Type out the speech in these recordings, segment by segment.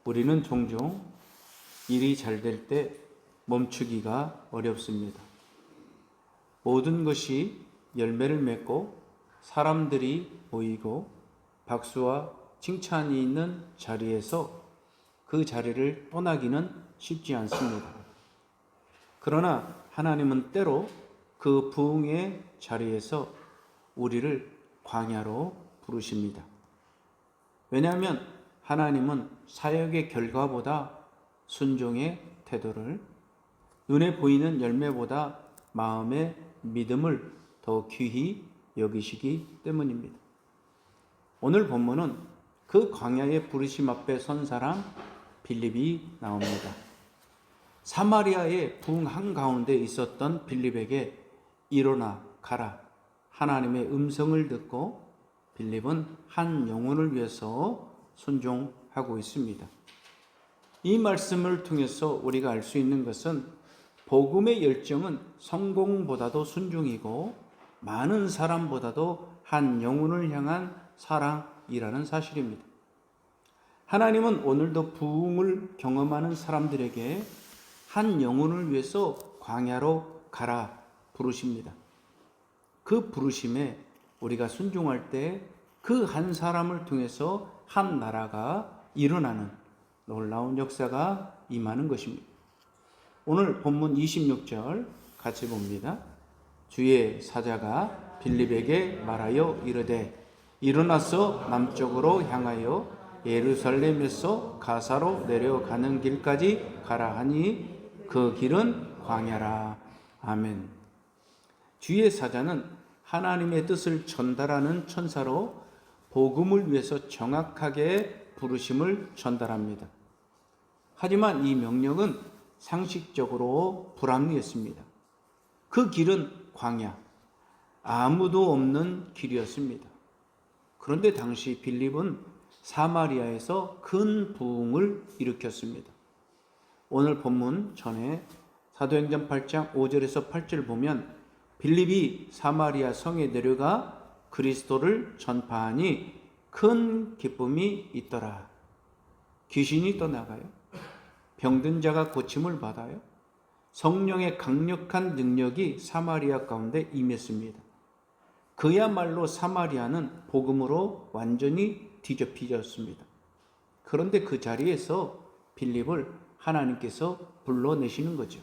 우리는 종종 일이 잘 될 때 멈추기가 어렵습니다. 모든 것이 열매를 맺고 사람들이 모이고 박수와 칭찬이 있는 자리에서 그 자리를 떠나기는 쉽지 않습니다. 그러나 하나님은 때로 그 부흥의 자리에서 우리를 광야로 부르십니다. 왜냐하면 하나님은 사역의 결과보다 순종의 태도를, 눈에 보이는 열매보다 마음의 믿음을 더 귀히 여기시기 때문입니다. 오늘 본문은 그 광야의 부르심 앞에 선 사람 빌립이 나옵니다. 사마리아의 부흥 한가운데 있었던 빌립에게 일어나 가라 하나님의 음성을 듣고 빌립은 한 영혼을 위해서 순종하고 있습니다. 이 말씀을 통해서 우리가 알 수 있는 것은 복음의 열정은 성공보다도 순종이고 많은 사람보다도 한 영혼을 향한 사랑이라는 사실입니다. 하나님은 오늘도 부흥을 경험하는 사람들에게 한 영혼을 위해서 광야로 가라 부르십니다. 그 부르심에 우리가 순종할 때 그 한 사람을 통해서 한 나라가 일어나는 놀라운 역사가 임하는 것입니다. 오늘 본문 26절 같이 봅니다. 주의 사자가 빌립에게 말하여 이르되 일어나서 남쪽으로 향하여 예루살렘에서 가사로 내려가는 길까지 가라 하니 그 길은 광야라. 아멘. 주의 사자는 하나님의 뜻을 전달하는 천사로 복음을 위해서 정확하게 부르심을 전달합니다. 하지만 이 명령은 상식적으로 불합리했습니다. 그 길은 광야, 아무도 없는 길이었습니다. 그런데 당시 빌립은 사마리아에서 큰 부흥을 일으켰습니다. 오늘 본문 전에 사도행전 8장 5절에서 8절 보면 빌립이 사마리아 성에 내려가 그리스도를 전파하니 큰 기쁨이 있더라. 귀신이 떠나가요. 병든 자가 고침을 받아요. 성령의 강력한 능력이 사마리아 가운데 임했습니다. 그야말로 사마리아는 복음으로 완전히 뒤집혀졌습니다. 그런데 그 자리에서 빌립을 하나님께서 불러내시는 거죠.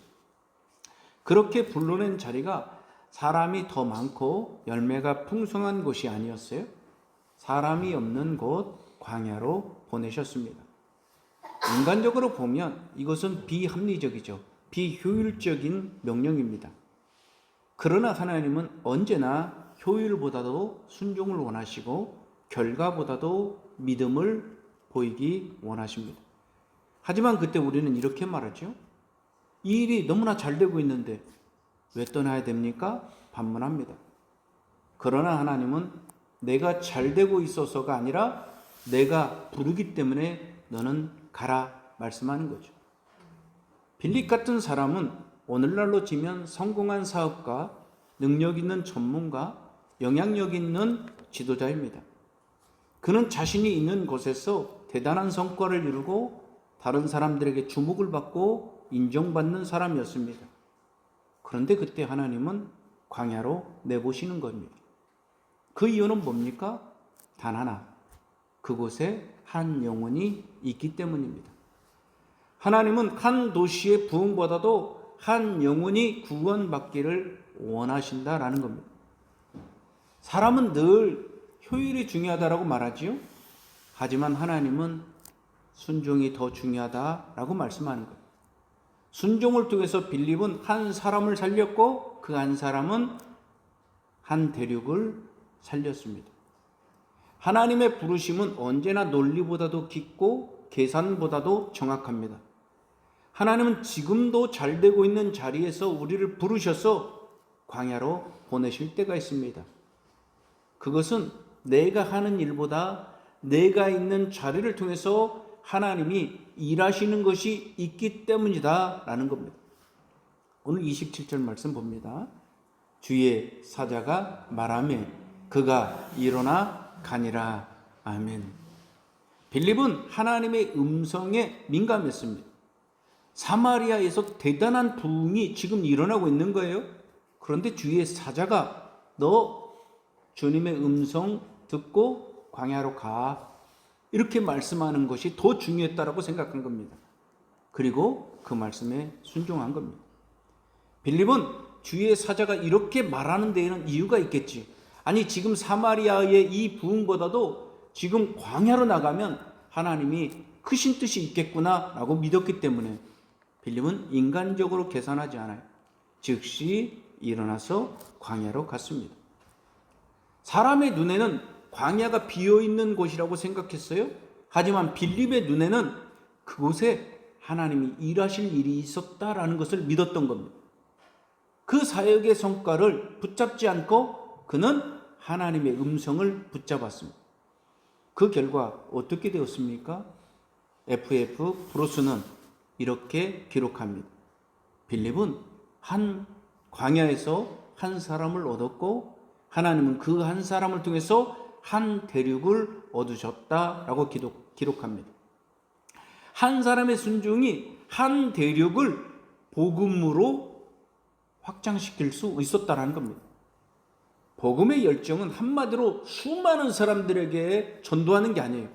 그렇게 불러낸 자리가 사람이 더 많고 열매가 풍성한 곳이 아니었어요. 사람이 없는 곳 광야로 보내셨습니다. 인간적으로 보면 이것은 비합리적이죠. 비효율적인 명령입니다. 그러나 하나님은 언제나 효율보다도 순종을 원하시고 결과보다도 믿음을 보이기 원하십니다. 하지만 그때 우리는 이렇게 말하죠. 이 일이 너무나 잘 되고 있는데 왜 떠나야 됩니까? 반문합니다. 그러나 하나님은 내가 잘 되고 있어서가 아니라 내가 부르기 때문에 너는 가라 말씀하는 거죠. 빌립 같은 사람은 오늘날로 치면 성공한 사업가, 능력 있는 전문가, 영향력 있는 지도자입니다. 그는 자신이 있는 곳에서 대단한 성과를 이루고 다른 사람들에게 주목을 받고 인정받는 사람이었습니다. 그런데 그때 하나님은 광야로 내보시는 겁니다. 그 이유는 뭡니까? 단 하나, 그곳에 한 영혼이 있기 때문입니다. 하나님은 한 도시의 부흥보다도 한 영혼이 구원받기를 원하신다라는 겁니다. 사람은 늘 효율이 중요하다라고 말하지요. 하지만 하나님은 순종이 더 중요하다라고 말씀하는 거예요. 순종을 통해서 빌립은 한 사람을 살렸고 그 한 사람은 한 대륙을 살렸습니다. 하나님의 부르심은 언제나 논리보다도 깊고 계산보다도 정확합니다. 하나님은 지금도 잘 되고 있는 자리에서 우리를 부르셔서 광야로 보내실 때가 있습니다. 그것은 내가 하는 일보다 내가 있는 자리를 통해서 하나님이 일하시는 것이 있기 때문이다 라는 겁니다. 오늘 27절 말씀 봅니다. 주의 사자가 말하며 그가 일어나 가니라. 아멘. 빌립은 하나님의 음성에 민감했습니다. 사마리아에서 대단한 부흥이 지금 일어나고 있는 거예요. 그런데 주의 사자가 너 주님의 음성 듣고 광야로 가, 이렇게 말씀하는 것이 더 중요했다라고 생각한 겁니다. 그리고 그 말씀에 순종한 겁니다. 빌립은 주의 사자가 이렇게 말하는 데에는 이유가 있겠지. 아니 지금 사마리아의 이 부흥보다도 지금 광야로 나가면 하나님이 크신 뜻이 있겠구나 라고 믿었기 때문에 빌립은 인간적으로 계산하지 않아요. 즉시 일어나서 광야로 갔습니다. 사람의 눈에는 광야가 비어있는 곳이라고 생각했어요. 하지만 빌립의 눈에는 그곳에 하나님이 일하실 일이 있었다라는 것을 믿었던 겁니다. 그 사역의 성과를 붙잡지 않고 그는 하나님의 음성을 붙잡았습니다. 그 결과 어떻게 되었습니까? F.F. 브루스는 이렇게 기록합니다. 빌립은 한 광야에서 한 사람을 얻었고 하나님은 그 한 사람을 통해서 한 대륙을 얻으셨다라고 기록합니다. 한 사람의 순종이 한 대륙을 복음으로 확장시킬 수 있었다라는 겁니다. 복음의 열정은 한마디로 수많은 사람들에게 전도하는 게 아니에요.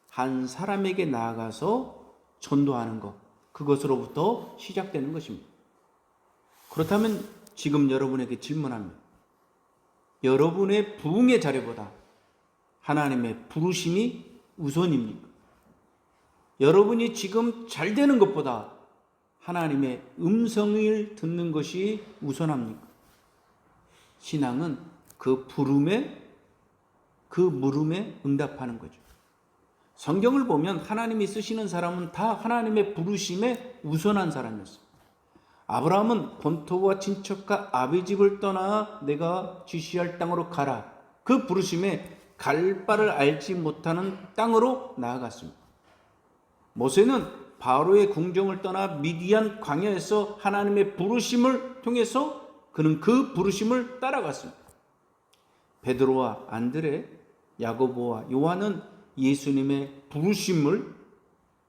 한 사람에게 나아가서 전도하는 것, 그것으로부터 시작되는 것입니다. 그렇다면 지금 여러분에게 질문합니다. 여러분의 부흥의 자리보다 하나님의 부르심이 우선입니까? 여러분이 지금 잘 되는 것보다 하나님의 음성을 듣는 것이 우선합니까? 신앙은 그 부름에, 그 물음에 응답하는 거죠. 성경을 보면 하나님이 쓰시는 사람은 다 하나님의 부르심에 우선한 사람이었어요. 아브라함은 본토와 친척과 아비 집을 떠나 내가 지시할 땅으로 가라. 그 부르심에 갈 바를 알지 못하는 땅으로 나아갔습니다. 모세는 바로의 궁정을 떠나 미디안 광야에서 하나님의 부르심을 통해서 그는 그 부르심을 따라갔습니다. 베드로와 안드레, 야고보와 요한은 예수님의 부르심을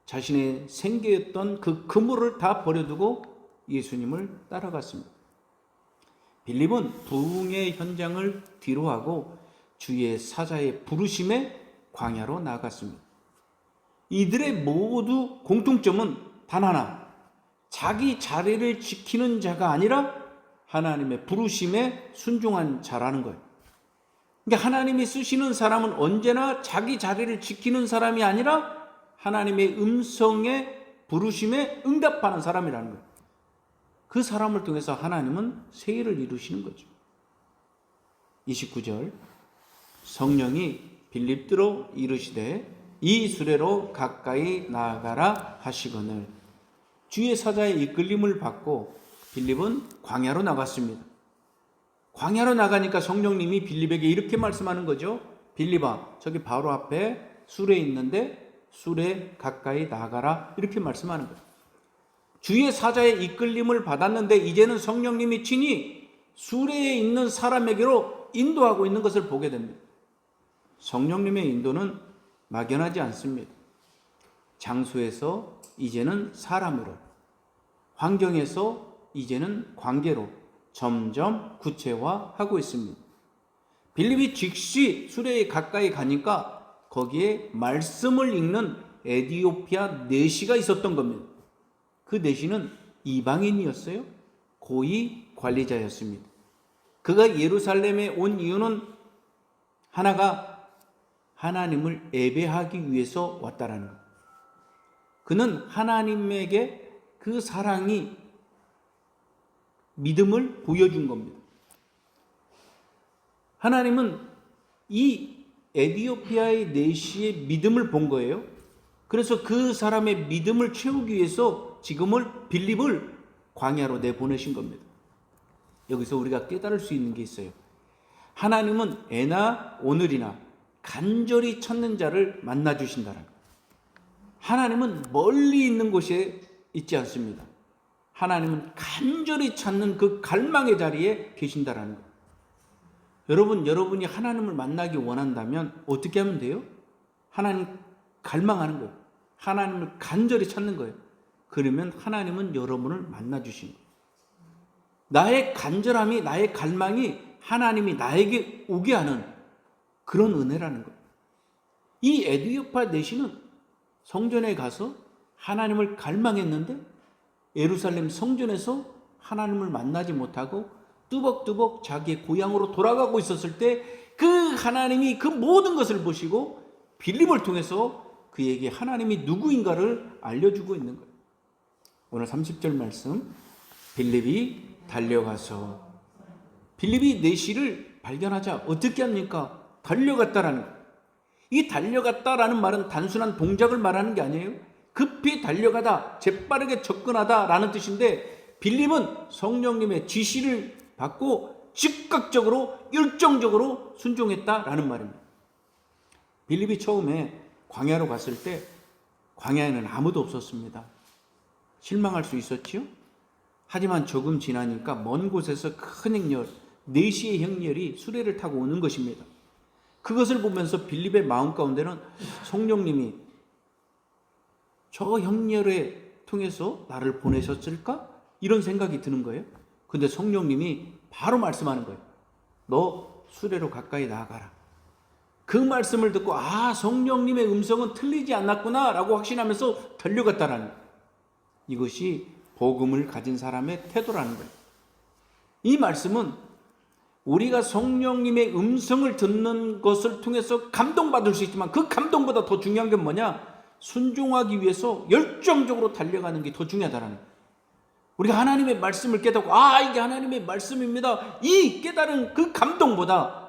자신의 생계였던 그 그물을 다 버려두고 예수님을 따라갔습니다. 빌립은 부흥의 현장을 뒤로하고 주의 사자의 부르심에 광야로 나갔습니다. 이들의 모두 공통점은 단 하나, 자기 자리를 지키는 자가 아니라 하나님의 부르심에 순종한 자라는 거예요. 그러니까 하나님이 쓰시는 사람은 언제나 자기 자리를 지키는 사람이 아니라 하나님의 음성에 부르심에 응답하는 사람이라는 거예요. 그 사람을 통해서 하나님은 새 일을 이루시는 거죠. 29절, 성령이 빌립들로 이르시되 이 수레로 가까이 나아가라 하시거늘. 주의 사자의 이끌림을 받고 빌립은 광야로 나갔습니다. 광야로 나가니까 성령님이 빌립에게 이렇게 말씀하는 거죠. 빌립아, 저기 바로 앞에 수레 있는데 수레 가까이 나가라, 이렇게 말씀하는 거예요. 주의 사자의 이끌림을 받았는데 이제는 성령님이 친히 수레에 있는 사람에게로 인도하고 있는 것을 보게 됩니다. 성령님의 인도는 막연하지 않습니다. 장소에서 이제는 사람으로, 환경에서 이제는 관계로 점점 구체화하고 있습니다. 빌립이 즉시 수레에 가까이 가니까 거기에 말씀을 읽는 에디오피아 내시가 있었던 겁니다. 그 내시는 이방인이었어요. 고위 관리자였습니다. 그가 예루살렘에 온 이유는 하나가 하나님을 예배하기 위해서 왔다라는 것. 그는 하나님에게 그 사랑이 믿음을 보여준 겁니다. 하나님은 이 에디오피아의 내시의 믿음을 본 거예요. 그래서 그 사람의 믿음을 채우기 위해서 지금을 빌립을 광야로 내보내신 겁니다. 여기서 우리가 깨달을 수 있는 게 있어요. 하나님은 애나 오늘이나 간절히 찾는 자를 만나 주신다는 것. 하나님은 멀리 있는 곳에 있지 않습니다. 하나님은 간절히 찾는 그 갈망의 자리에 계신다라는 것. 여러분이 하나님을 만나기 원한다면 어떻게 하면 돼요? 하나님 갈망하는 거예요. 하나님을 간절히 찾는 거예요. 그러면 하나님은 여러분을 만나 주신 거예요. 나의 간절함이, 나의 갈망이 하나님이 나에게 오게 하는 그런 은혜라는 거예요. 이 에디오파 내시는 성전에 가서 하나님을 갈망했는데 예루살렘 성전에서 하나님을 만나지 못하고 뚜벅뚜벅 자기의 고향으로 돌아가고 있었을 때 그 하나님이 그 모든 것을 보시고 빌립을 통해서 그에게 하나님이 누구인가를 알려주고 있는 거예요. 오늘 30절 말씀, 빌립이 달려가서, 빌립이 내시를 발견하자 어떻게 합니까? 달려갔다라는 거예요. 이 달려갔다라는 말은 단순한 동작을 말하는 게 아니에요. 급히 달려가다, 재빠르게 접근하다라는 뜻인데, 빌립은 성령님의 지시를 받고 즉각적으로 열정적으로 순종했다라는 말입니다. 빌립이 처음에 광야로 갔을 때 광야에는 아무도 없었습니다. 실망할 수 있었지요? 하지만 조금 지나니까 먼 곳에서 큰 행렬, 4시의 행렬이 수레를 타고 오는 것입니다. 그것을 보면서 빌립의 마음 가운데는 성령님이 저 행렬에 통해서 나를 보내셨을까? 이런 생각이 드는 거예요. 근데 성령님이 바로 말씀하는 거예요. 너 수레로 가까이 나아가라. 그 말씀을 듣고 성령님의 음성은 틀리지 않았구나 라고 확신하면서 달려갔다라는 거예요. 이것이 복음을 가진 사람의 태도라는 거예요. 이 말씀은 우리가 성령님의 음성을 듣는 것을 통해서 감동받을 수 있지만 그 감동보다 더 중요한 게 뭐냐? 순종하기 위해서 열정적으로 달려가는 게 더 중요하다는 거예요. 우리가 하나님의 말씀을 깨닫고 이게 하나님의 말씀입니다. 이 깨달은 그 감동보다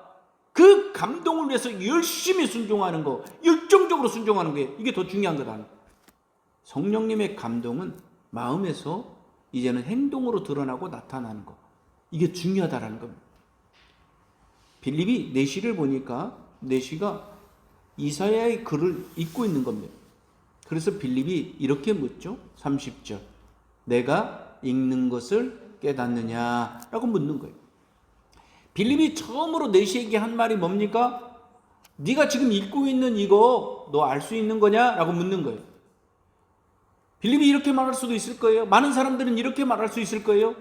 그 감동을 위해서 열심히 순종하는 거, 열정적으로 순종하는 게 이게 더 중요한 거다. 성령님의 감동은 마음에서 이제는 행동으로 드러나고 나타나는 거. 이게 중요하다라는 겁니다. 빌립이 내시를 보니까 내시가 이사야의 글을 읽고 있는 겁니다. 그래서 빌립이 이렇게 묻죠. 30절. 내가 읽는 것을 깨닫느냐라고 묻는 거예요. 빌립이 처음으로 내시에게 한 말이 뭡니까? 네가 지금 읽고 있는 이거 너 알 수 있는 거냐라고 묻는 거예요. 빌립이 이렇게 말할 수도 있을 거예요. 많은 사람들은 이렇게 말할 수 있을 거예요.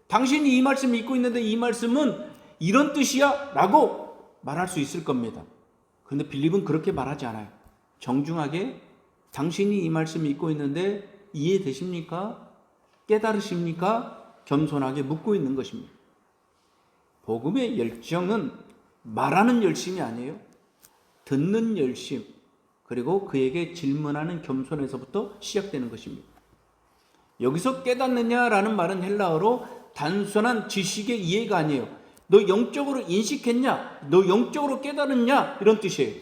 당신이 이 말씀 읽고 있는데 이 말씀은 이런 뜻이야 라고 말할 수 있을 겁니다. 그런데 빌립은 그렇게 말하지 않아요. 정중하게 당신이 이 말씀 읽고 있는데 이해되십니까? 깨달으십니까? 겸손하게 묻고 있는 것입니다. 복음의 열정은 말하는 열심이 아니에요. 듣는 열심, 그리고 그에게 질문하는 겸손에서부터 시작되는 것입니다. 여기서 깨닫느냐라는 말은 헬라어로 단순한 지식의 이해가 아니에요. 너 영적으로 인식했냐? 너 영적으로 깨달았냐? 이런 뜻이에요.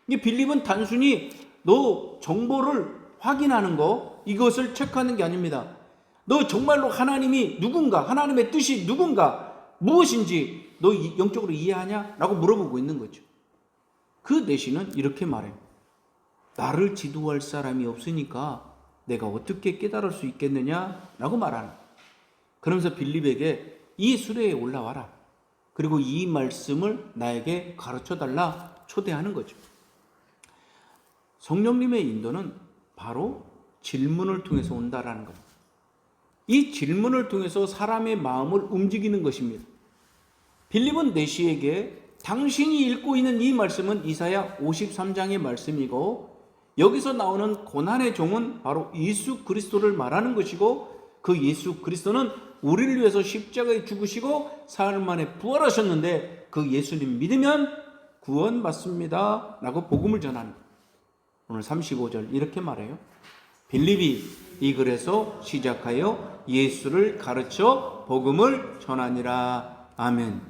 이 빌립은 단순히 너 정보를 확인하는 거, 이것을 체크하는 게 아닙니다. 너 정말로 하나님이 누군가, 하나님의 뜻이 누군가, 무엇인지 너 영적으로 이해하냐? 라고 물어보고 있는 거죠. 그 내시는 이렇게 말해요. 나를 지도할 사람이 없으니까 내가 어떻게 깨달을 수 있겠느냐? 라고 말하는 거예요. 그러면서 빌립에게 이 수레에 올라와라. 그리고 이 말씀을 나에게 가르쳐달라 초대하는 거죠. 성령님의 인도는 바로 질문을 통해서 온다라는 겁니다. 이 질문을 통해서 사람의 마음을 움직이는 것입니다. 빌립은 내시에게 당신이 읽고 있는 이 말씀은 이사야 53장의 말씀이고 여기서 나오는 고난의 종은 바로 예수 그리스도를 말하는 것이고 그 예수 그리스도는 우리를 위해서 십자가에 죽으시고 사흘 만에 부활하셨는데 그 예수님 믿으면 구원받습니다 라고 복음을 전하는 거예요. 오늘 35절 이렇게 말해요. 빌립이 이 글에서 시작하여 예수를 가르쳐 복음을 전하니라. 아멘.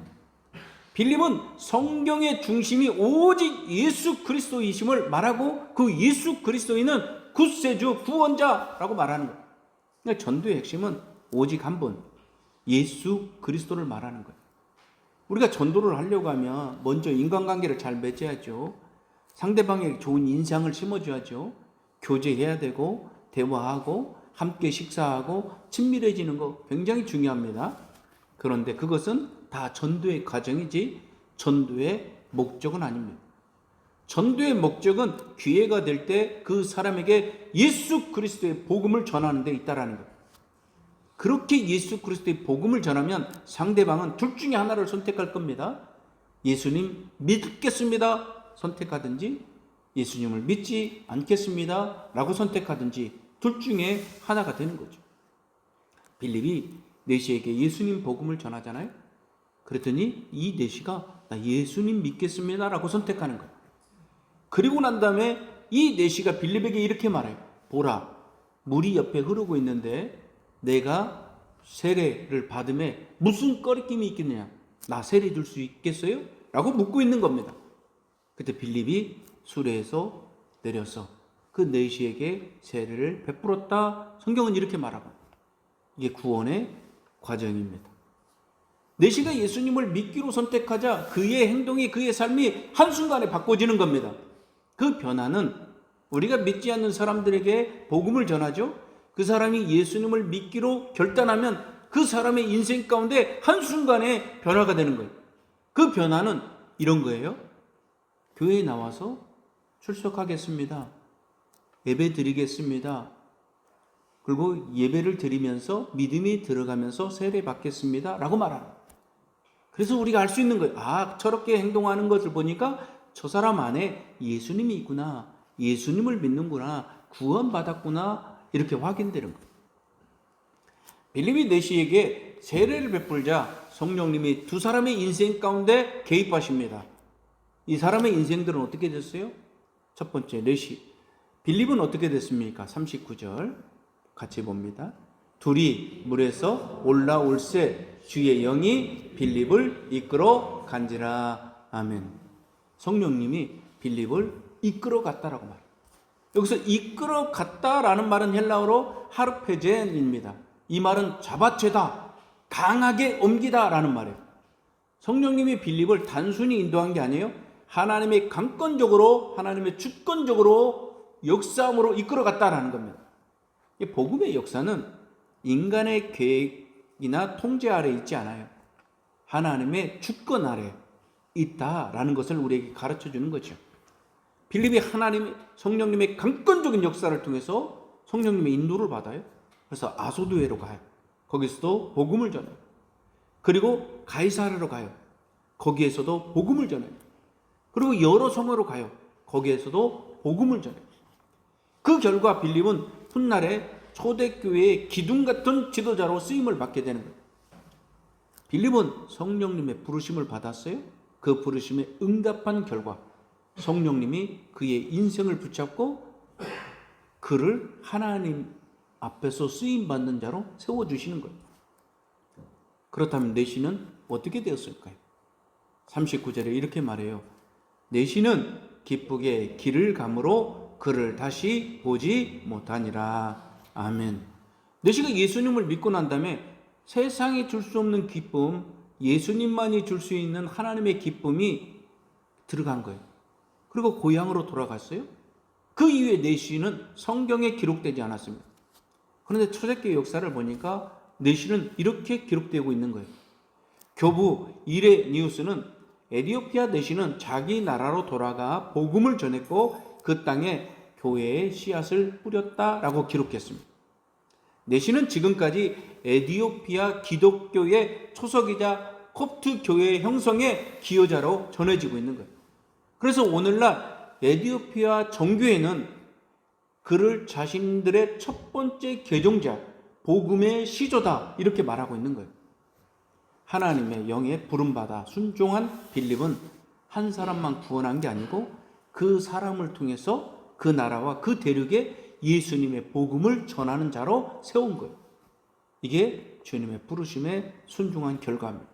빌립은 성경의 중심이 오직 예수 그리스도이심을 말하고 그 예수 그리스도인은 구세주 구원자라고 말하는 거예요. 그러니까 전도의 핵심은 오직 한 분, 예수 그리스도를 말하는 거예요. 우리가 전도를 하려고 하면 먼저 인간관계를 잘 맺어야죠. 상대방에게 좋은 인상을 심어줘야죠. 교제해야 되고 대화하고 함께 식사하고 친밀해지는 거 굉장히 중요합니다. 그런데 그것은 다 전도의 과정이지 전도의 목적은 아닙니다. 전도의 목적은 기회가 될 때 그 사람에게 예수 그리스도의 복음을 전하는 데 있다라는 거예요. 그렇게 예수 그리스도의 복음을 전하면 상대방은 둘 중에 하나를 선택할 겁니다. 예수님 믿겠습니다 선택하든지, 예수님을 믿지 않겠습니다 라고 선택하든지, 둘 중에 하나가 되는 거죠. 빌립이 내시에게 예수님 복음을 전하잖아요. 그랬더니 이 내시가 나 예수님 믿겠습니다 라고 선택하는 거예요. 그리고 난 다음에 이 내시가 빌립에게 이렇게 말해요. 보라, 물이 옆에 흐르고 있는데 내가 세례를 받음에 무슨 꺼리낌이 있겠느냐, 나 세례 줄 수 있겠어요? 라고 묻고 있는 겁니다. 그때 빌립이 수레에서 내려서 그 내시에게 세례를 베풀었다. 성경은 이렇게 말하고, 이게 구원의 과정입니다. 내시가 예수님을 믿기로 선택하자 그의 행동이, 그의 삶이 한순간에 바꿔지는 겁니다. 그 변화는 우리가 믿지 않는 사람들에게 복음을 전하죠. 그 사람이 예수님을 믿기로 결단하면 그 사람의 인생 가운데 한순간에 변화가 되는 거예요. 그 변화는 이런 거예요. 교회에 나와서 출석하겠습니다. 예배 드리겠습니다. 그리고 예배를 드리면서 믿음이 들어가면서 세례 받겠습니다 라고 말하는 거예요. 그래서 우리가 알 수 있는 거예요. 아, 저렇게 행동하는 것을 보니까 저 사람 안에 예수님이 있구나, 예수님을 믿는구나, 구원받았구나, 이렇게 확인되는 거예요. 빌립이 내시에게 세례를 베풀자 성령님이 두 사람의 인생 가운데 개입하십니다. 이 사람의 인생들은 어떻게 됐어요? 첫 번째, 내시. 빌립은 어떻게 됐습니까? 39절 같이 봅니다. 둘이 물에서 올라올새 주의 영이 빌립을 이끌어 간지라. 아멘. 성령님이 빌립을 이끌어 갔다라고 말해요. 여기서 이끌어 갔다라는 말은 헬라어로 하르페젠입니다. 이 말은 잡아채다, 강하게 옮기다라는 말이에요. 성령님이 빌립을 단순히 인도한 게 아니에요. 하나님의 강권적으로, 하나님의 주권적으로 역사함으로 이끌어 갔다라는 겁니다. 복음의 역사는 인간의 계획이나 통제 아래 있지 않아요. 하나님의 주권 아래 있다라는 것을 우리에게 가르쳐 주는 거죠. 빌립이 하나님의, 성령님의 강권적인 역사를 통해서 성령님의 인도를 받아요. 그래서 아소도에로 가요. 거기서도 복음을 전해요. 그리고 가이사르로 가요. 거기에서도 복음을 전해요. 그리고 여러 성으로 가요. 거기에서도 복음을 전해요. 그 결과 빌립은 훗날에 초대교회의 기둥 같은 지도자로 쓰임을 받게 되는 거예요. 빌립은 성령님의 부르심을 받았어요. 그 부르심에 응답한 결과 성령님이 그의 인생을 붙잡고 그를 하나님 앞에서 쓰임받는 자로 세워주시는 거예요. 그렇다면 내시는 어떻게 되었을까요? 39절에 이렇게 말해요. 내시는 기쁘게 길을 감으로 그를 다시 보지 못하니라. 아멘. 내시가 예수님을 믿고 난 다음에 세상이 줄 수 없는 기쁨, 예수님만이 줄 수 있는 하나님의 기쁨이 들어간 거예요. 그리고 고향으로 돌아갔어요. 그 이후에 내시는 성경에 기록되지 않았습니다. 그런데 초대교회 역사를 보니까 내시는 이렇게 기록되고 있는 거예요. 교부 이레니우스는 에디오피아 내시는 자기 나라로 돌아가 복음을 전했고 그 땅에 교회의 씨앗을 뿌렸다라고 기록했습니다. 내시는 지금까지 에디오피아 기독교의 초석이자 콥트 교회의 형성의 기여자로 전해지고 있는 거예요. 그래서 오늘날 에디오피아 정교회는 그를 자신들의 첫 번째 개종자, 복음의 시조다 이렇게 말하고 있는 거예요. 하나님의 영에 부름받아 순종한 빌립은 한 사람만 구원한 게 아니고 그 사람을 통해서 그 나라와 그 대륙에 예수님의 복음을 전하는 자로 세운 거예요. 이게 주님의 부르심에 순종한 결과입니다.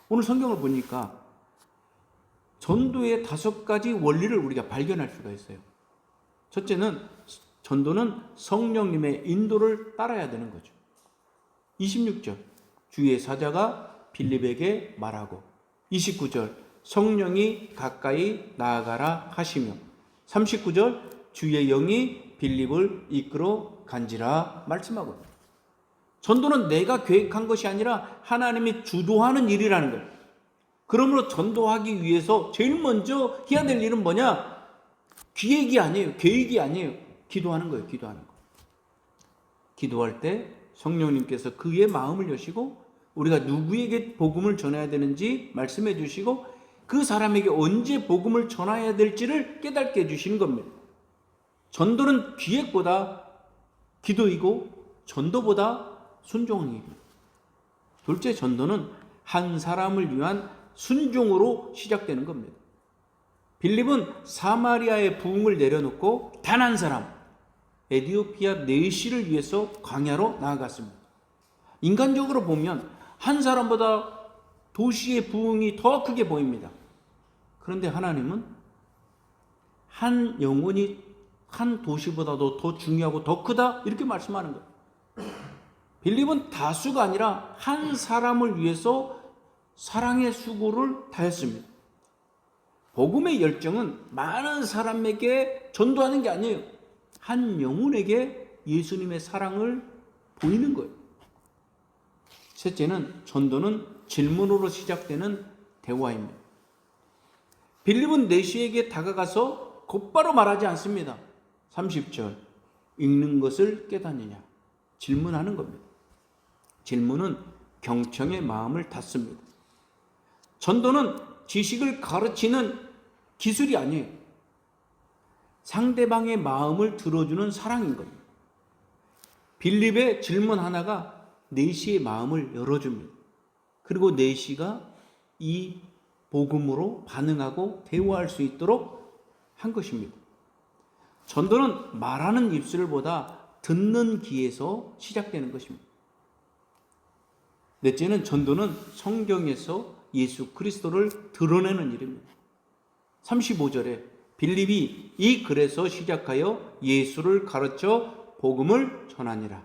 오늘 성경을 보니까 전도의 5가지 원리를 우리가 발견할 수가 있어요. 첫째는 전도는 성령님의 인도를 따라야 되는 거죠. 26절 주의 사자가 빌립에게 말하고, 29절 성령이 가까이 나아가라 하시며, 39절 주의 영이 빌립을 이끌어 간지라 말씀하고 있습니다. 전도는 내가 계획한 것이 아니라 하나님이 주도하는 일이라는 거예요. 그러므로 전도하기 위해서 제일 먼저 해야 될 일은 뭐냐? 기획이 아니에요. 계획이 아니에요. 기도하는 거예요. 기도하는 거. 기도할 때 성령님께서 그의 마음을 여시고 우리가 누구에게 복음을 전해야 되는지 말씀해 주시고 그 사람에게 언제 복음을 전해야 될지를 깨닫게 해주시는 겁니다. 전도는 기획보다 기도이고 전도보다 순종입니다. 둘째, 전도는 한 사람을 위한 순종으로 시작되는 겁니다. 빌립은 사마리아의 부흥을 내려놓고 단 한 사람, 에디오피아 내시를 위해서 광야로 나아갔습니다. 인간적으로 보면 한 사람보다 도시의 부흥이 더 크게 보입니다. 그런데 하나님은 한 영혼이 한 도시보다도 더 중요하고 더 크다 이렇게 말씀하는 거예요. 빌립은 다수가 아니라 한 사람을 위해서 사랑의 수고를 다했습니다. 복음의 열정은 많은 사람에게 전도하는 게 아니에요. 한 영혼에게 예수님의 사랑을 보이는 거예요. 셋째는 전도는 질문으로 시작되는 대화입니다. 빌립은 내시에게 다가가서 곧바로 말하지 않습니다. 30절, 읽는 것을 깨닫느냐? 질문하는 겁니다. 질문은 경청의 마음을 닫습니다. 전도는 지식을 가르치는 기술이 아니에요. 상대방의 마음을 들어주는 사랑인 겁니다. 빌립의 질문 하나가 내시의 마음을 열어줍니다. 그리고 내시가 이 복음으로 반응하고 대화할 수 있도록 한 것입니다. 전도는 말하는 입술보다 듣는 귀에서 시작되는 것입니다. 넷째는 전도는 성경에서 예수 그리스도를 드러내는 일입니다. 35절에 빌립이 이 글에서 시작하여 예수를 가르쳐 복음을 전하니라.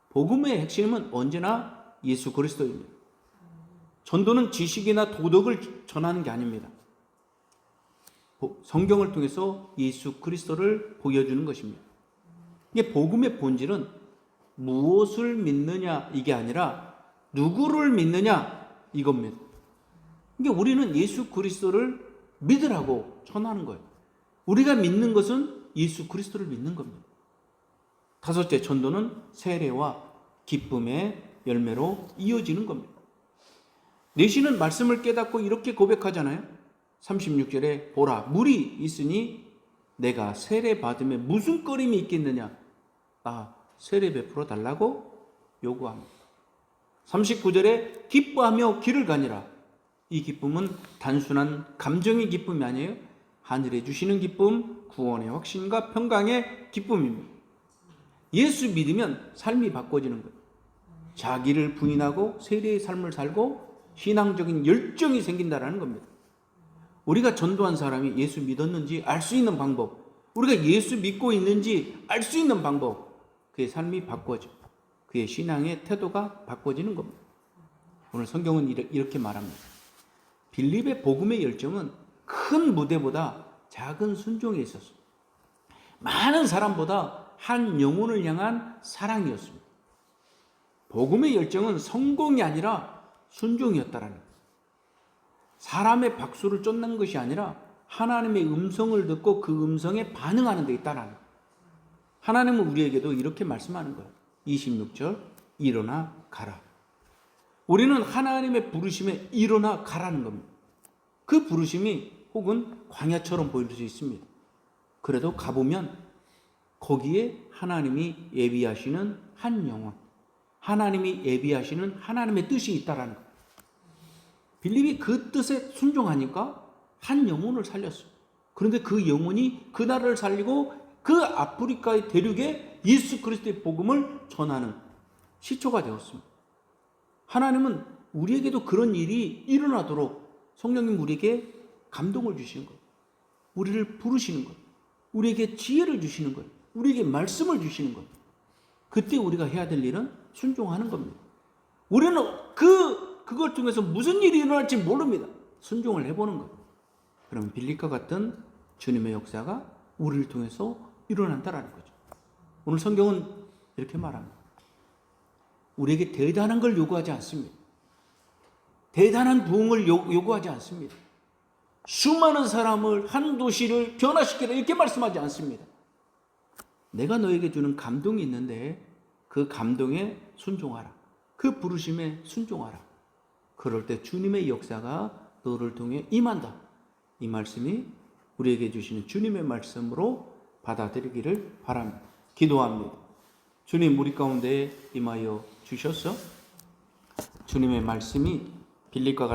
복음의 핵심은 언제나 예수 그리스도입니다. 전도는 지식이나 도덕을 전하는 게 아닙니다. 성경을 통해서 예수 그리스도를 보여주는 것입니다. 이게 복음의 본질은 무엇을 믿느냐 이게 아니라 누구를 믿느냐 이겁니다. 그러니까 우리는 예수 그리스도를 믿으라고 전하는 거예요. 우리가 믿는 것은 예수 그리스도를 믿는 겁니다. 다섯째, 전도는 세례와 기쁨의 열매로 이어지는 겁니다. 내시는 말씀을 깨닫고 이렇게 고백하잖아요. 36절에 보라, 물이 있으니 내가 세례 받음에 무슨 꺼림이 있겠느냐? 세례 베풀어 달라고 요구합니다. 39절에 기뻐하며 길을 가니라. 이 기쁨은 단순한 감정의 기쁨이 아니에요. 하늘에 주시는 기쁨, 구원의 확신과 평강의 기쁨입니다. 예수 믿으면 삶이 바꿔지는 거예요. 자기를 부인하고 세례의 삶을 살고 신앙적인 열정이 생긴다는 겁니다. 우리가 전도한 사람이 예수 믿었는지 알 수 있는 방법, 우리가 예수 믿고 있는지 알 수 있는 방법, 그의 삶이 바꿔져, 그의 신앙의 태도가 바꿔지는 겁니다. 오늘 성경은 이렇게 말합니다. 빌립의 복음의 열정은 큰 무대보다 작은 순종에 있었습니다. 많은 사람보다 한 영혼을 향한 사랑이었습니다. 복음의 열정은 성공이 아니라 순종이었다라는 거예요. 사람의 박수를 쫓는 것이 아니라 하나님의 음성을 듣고 그 음성에 반응하는 데 있다라는 거예요. 하나님은 우리에게도 이렇게 말씀하는 거예요. 26절, 일어나 가라. 우리는 하나님의 부르심에 일어나 가라는 겁니다. 그 부르심이 혹은 광야처럼 보일 수 있습니다. 그래도 가보면 거기에 하나님이 예비하시는 한 영혼, 하나님이 예비하시는 하나님의 뜻이 있다라는 거예요. 빌립이 그 뜻에 순종하니까 한 영혼을 살렸어요. 그런데 그 영혼이 그 나라를 살리고 그 아프리카의 대륙에 예수 그리스도의 복음을 전하는 시초가 되었습니다. 하나님은 우리에게도 그런 일이 일어나도록 성령님 우리에게 감동을 주시는 거예요. 우리를 부르시는 거예요. 우리에게 지혜를 주시는 거예요. 우리에게 말씀을 주시는 거예요. 그때 우리가 해야 될 일은 순종하는 겁니다. 우리는 그걸 통해서 무슨 일이 일어날지 모릅니다. 순종을 해보는 거예요. 그럼 빌립과 같은 주님의 역사가 우리를 통해서 일어난다라는 거죠. 오늘 성경은 이렇게 말합니다. 우리에게 대단한 걸 요구하지 않습니다. 대단한 부흥을 요구하지 않습니다. 수많은 사람을, 한 도시를 변화시키라 이렇게 말씀하지 않습니다. 내가 너에게 주는 감동이 있는데 그 감동에 순종하라. 그 부르심에 순종하라. 그럴 때 주님의 역사가 너를 통해 임한다. 이 말씀이 우리에게 주시는 주님의 말씀으로 받아들이기를 바랍니다. 기도합니다. 주님, 우리 가운데 임하여 주셔서 주님의 말씀이 빌립과